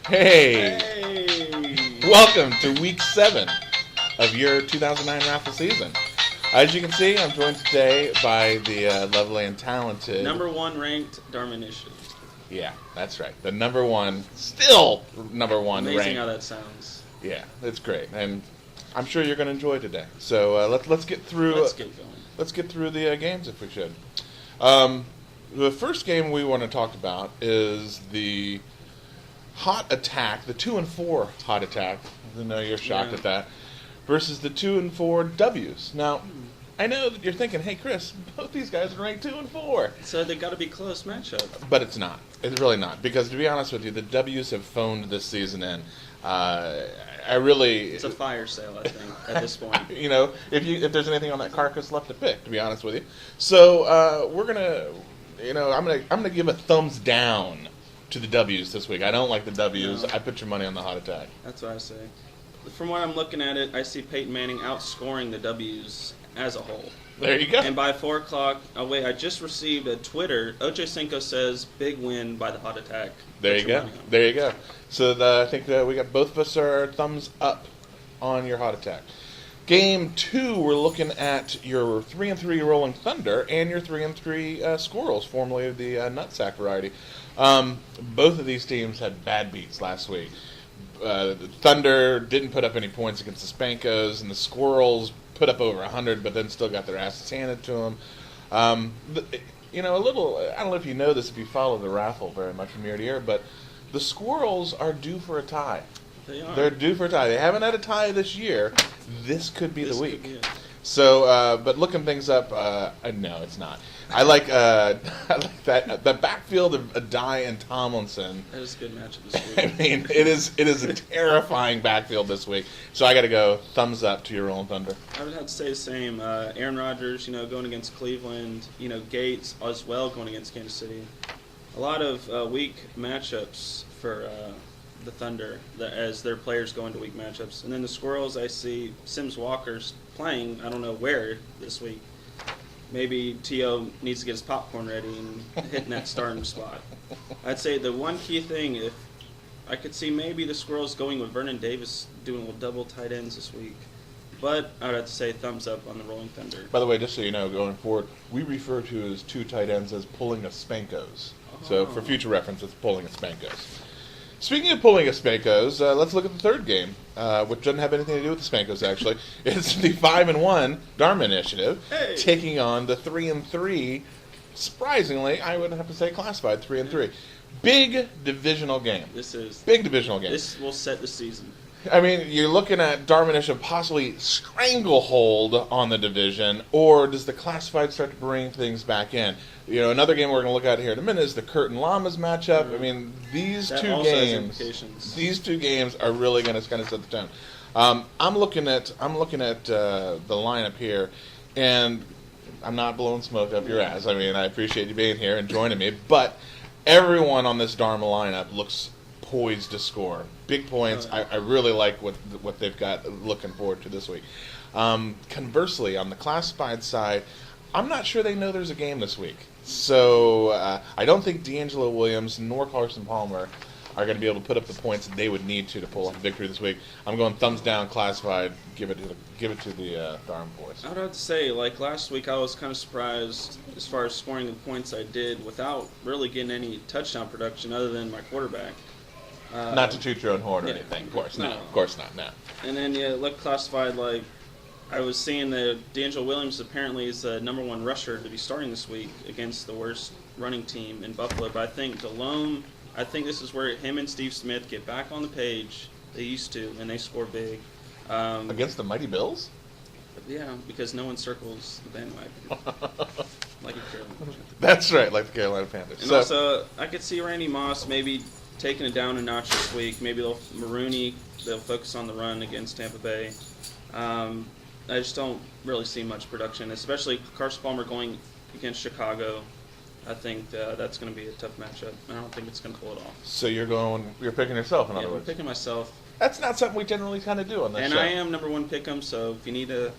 Hey! Hey! Welcome to week 7 of your 2009 RaFFLe season. As you can see, I'm joined today by the lovely and talented... Number 1 ranked Darmanish. Yeah, that's right. The number 1, still number 1 Amazing ranked. how that sounds. Yeah, it's great. And I'm sure you're going to enjoy today. So let's get through... Let's get going. Let's get through the games if we should. The first game we want to talk about is the Hot Attack, the 2-4 Hot Attack. I know you're shocked at that. Versus the 2-4 W's. Now, I know that you're thinking, hey, Chris, both these guys are ranked 2-4. So they got to be close matchup. But it's not. It's really not. Because to be honest with you, the W's have phoned this season in. It's a fire sale, I think, at this point. You know, if there's anything on that carcass left to pick, to be honest with you. So we're gonna, I'm gonna give a thumbs down to the W's this week. I don't like the W's. No. I put your money on the Hot Attack. That's what I say. From what I'm looking at it, I see Peyton Manning outscoring the W's as a whole. There you go. And by 4 o'clock, I just received a Twitter. OJ Cinco says, big win by the Hot Attack. There you go. There you go. So I think we got both of us are thumbs up on your Hot Attack. Game 2, we're looking at your 3-3 Rolling Thunder and your 3-3 Squirrels, formerly the Nutsack variety. Both of these teams had bad beats last week. The Thunder didn't put up any points against the Spankos, and the Squirrels put up over 100, but then still got their asses handed to them. I don't know if you know this, if you follow the RaFFLe very much from year to year, but the Squirrels are due for a tie. They are. They're due for a tie. They haven't had a tie this year. This could be the week. So, but looking things up, no, it's not. I like that the backfield of Adai and Tomlinson. That is a good matchup this week. I mean, it is a terrifying backfield this week. So I got to go thumbs up to your Rolling Thunder. I would have to say the same. Aaron Rodgers, going against Cleveland. Gates as well going against Kansas City. A lot of weak matchups for the Thunder as their players go into weak matchups. And then the Squirrels, I see Sims Walker's playing, I don't know where this week. Maybe T.O. needs to get his popcorn ready and hitting that starting spot. I'd say the one key thing, if I could see maybe the Squirrels going with Vernon Davis doing with double tight ends this week. But I would have to say thumbs up on the Rolling Thunder. By the way, just so you know, going forward, we refer to as 2 tight ends as pulling a Spankos. Oh. So for future reference, it's pulling a Spankos. Speaking of pulling a Spankos, let's look at the third game, which doesn't have anything to do with the Spankos, actually. It's the 5-1 Dharma Initiative, taking on the 3-3, surprisingly, I would have to say classified 3-3. Big divisional game. Big divisional game. This will set the season. I mean, you're looking at Dharma Initiative possibly stranglehold on the division, or does the classified start to bring things back in? Another game we're going to look at here in a minute is the Kurt and Llamas matchup. Mm-hmm. I mean, these two games are really going to kind of set the tone. I'm looking at the lineup here, and I'm not blowing smoke up your ass. I mean, I appreciate you being here and joining me, but everyone on this Dharma lineup looks poised to score big points. I really like what they've got looking forward to this week. Conversely, on the classified side, I'm not sure they know there's a game this week. So I don't think D'Angelo Williams nor Carson Palmer are going to be able to put up the points that they would need to pull off a victory this week. I'm going thumbs down classified. Give it to the Dharma boys. I would have to say, like last week, I was kind of surprised as far as scoring the points I did without really getting any touchdown production other than my quarterback. Not to toot your own horn or anything, of course not. Of course not. No. And then look classified like I was seeing that D'Angelo Williams apparently is the number 1 rusher to be starting this week against the worst running team in Buffalo. But I think Delhomme, this is where him and Steve Smith get back on the page. They used to, and they score big. Against the Mighty Bills? Yeah, because no one circles the bandwagon. Like a Carolina Panthers. That's right, like the Carolina Panthers. And also, I could see Randy Moss maybe taking it down a notch this week. Maybe they'll focus on the run against Tampa Bay. I just don't really see much production, especially Carson Palmer going against Chicago. I think that's going to be a tough matchup. I don't think it's going to pull it off. So you're picking yourself, in other I'm words. picking myself. That's not something we generally kind of do on this And show. I am number one pick'em, so if you need a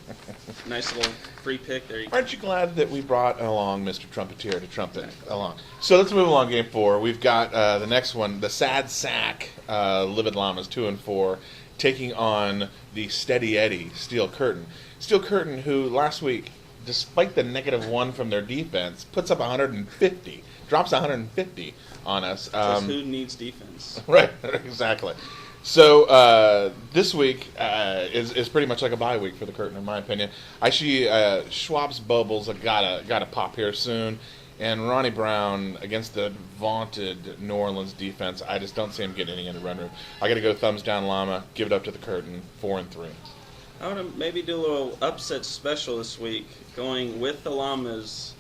nice little free pick, there you go. Aren't you glad that we brought along Mr. Trumpeteer to trumpet along? So let's move along. Game 4. We've got the next one, the Sad Sack, Livid Llamas 2 and 4, taking on the Steady Eddie Steel Curtain. Steel Curtain, who last week, despite the -1 from their defense, puts up 150, drops 150 on us. Because who needs defense? Right, exactly. So this week is pretty much like a bye week for the Curtain, in my opinion. I see Schwab's Bubbles got to pop here soon, and Ronnie Brown against the vaunted New Orleans defense. I just don't see him getting any run room. I got to go thumbs down Llama. Give it up to the Curtain. 4 and 3. I want to maybe do a little upset special this week, going with the Llamas.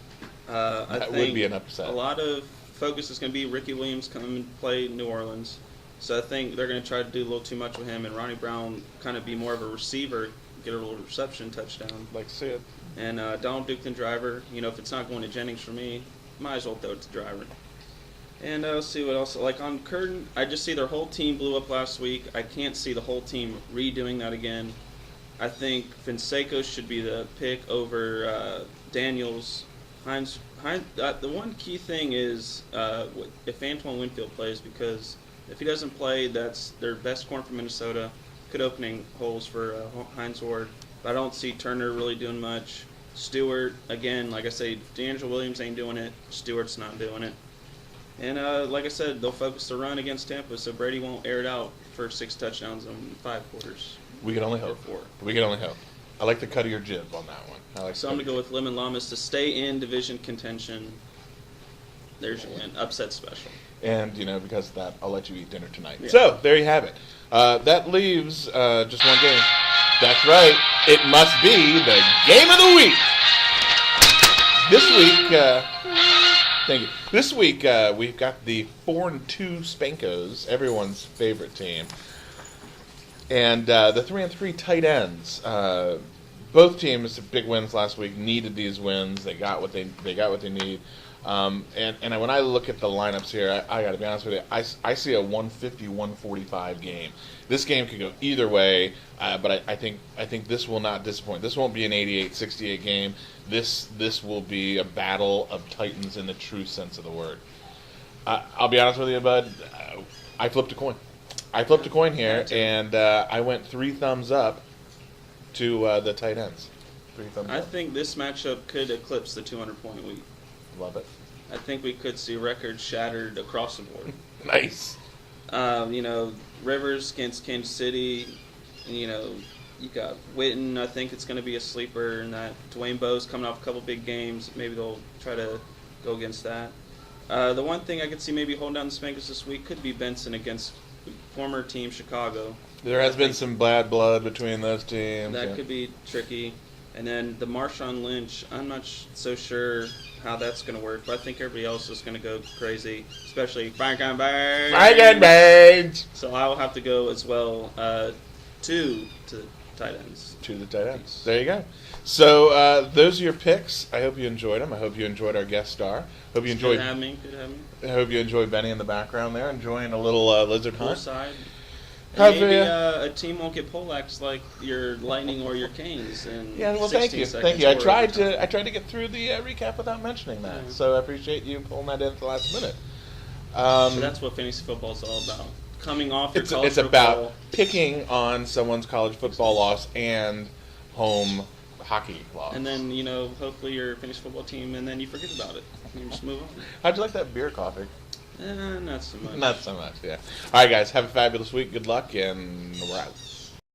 I think would be an upset. A lot of focus is going to be Ricky Williams coming and play New Orleans. So I think they're going to try to do a little too much with him, and Ronnie Brown kind of be more of a receiver, get a little reception touchdown. Like to see it. And Donald Dukeland Driver, if it's not going to Jennings for me, might as well throw it to Driver. And let's see what else. Like on Curtin, I just see their whole team blew up last week. I can't see the whole team redoing that again. I think Fonseca should be the pick over Daniels. Hines, the one key thing is if Antoine Winfield plays, because if he doesn't play, that's their best corner from Minnesota. Good opening holes for Hines Ward. But I don't see Turner really doing much. Stewart, again, like I say, D'Angelo Williams ain't doing it. Stewart's not doing it. And like I said, they'll focus the run against Tampa, so Brady won't air it out for 6 touchdowns in 5 quarters. We can only hope. 4. We can only hope. I like the cut of your jib on that one. So I'm going to go with Lemon Llamas to stay in division contention. There's your win. Upset special. And, because of that, I'll let you eat dinner tonight. Yeah. So, there you have it. That leaves just one game. That's right. It must be the game of the week. This week, thank you. This week, we've got the 4-2 Spankos, everyone's favorite team. And the 3-3 tight ends. Both teams, big wins last week, needed these wins. They got what they need. And when I look at the lineups here, I got to be honest with you, I see a 150-145 game. This game could go either way, but I think this will not disappoint. This won't be an 88-68 game. This will be a battle of titans in the true sense of the word. I'll be honest with you, bud. I flipped a coin. Here, and I went 3 thumbs up to the tight ends. 3 thumbs up. I think this matchup could eclipse the 200-point week. Love it. I think we could see records shattered across the board. Nice. Rivers against Kansas City. You got Witten. I think it's going to be a sleeper. And that Dwayne Bowe's coming off a couple big games. Maybe they'll try to go against that. The one thing I could see maybe holding down the Spankers this week could be Benson against former team Chicago. There has been some bad blood between those teams. That could be tricky. And then the Marshawn Lynch, I'm not so sure how that's going to work, but I think everybody else is going to go crazy, especially Franklin Baines. So I'll have to go as well to the tight ends. To the tight ends. There you go. So those are your picks. I hope you enjoyed them. I hope you enjoyed our guest star. Hope you enjoyed. Good to have me. I hope you enjoyed Benny in the background there, enjoying a little lizard hunt. Poolside. Maybe a team won't get poleaxed like your Lightning or your Canes. Thank you. I tried to get through the recap without mentioning that, so I appreciate you pulling that in at the last minute. So that's what fantasy football is all about. Coming off your college football. It's about picking on someone's college football loss and home hockey loss. And then, hopefully your fantasy football team, and then you forget about it. You just move on. How'd you like that beer coffee? Not so much. Not so much, yeah. All right, guys, have a fabulous week. Good luck, and we're out.